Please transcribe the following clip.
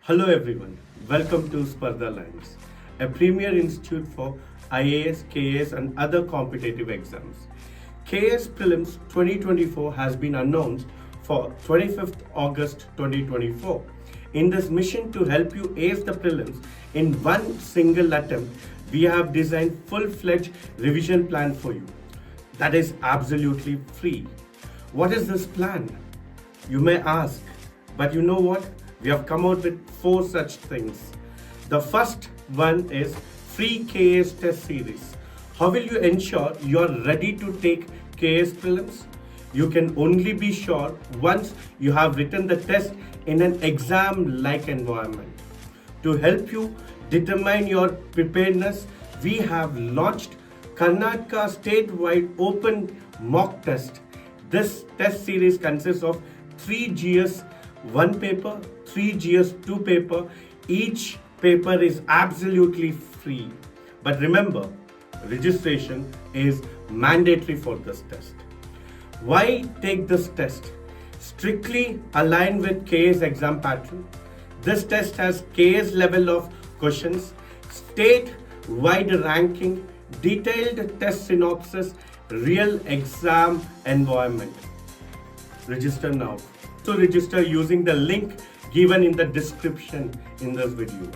Hello everyone, welcome to Spardha Lines, a premier institute for IAS, KAS and other competitive exams. KAS Prelims 2024 has been announced for 25th August 2024. In this mission to help you ace the prelims in one single attempt, we have designed full-fledged revision plan for you. That is absolutely free. What is this plan? You may ask, but you know what? We have come out with 4 such things. The first one is free KAS test series. How will you ensure you are ready to take KAS prelims? You can only be sure once you have written the test in an exam-like environment. To help you determine your preparedness, we have launched Karnataka Statewide Open Mock Test. This test series consists of 3 GS 1 paper, 3 GS 2 paper. Each paper is absolutely free. But remember, registration is mandatory for this test. Why take this test? Strictly aligned with KAS exam pattern. This test has KAS level of questions, state-wide ranking, detailed test synopsis, real exam environment. Register now. To register using the link given in the description in this video.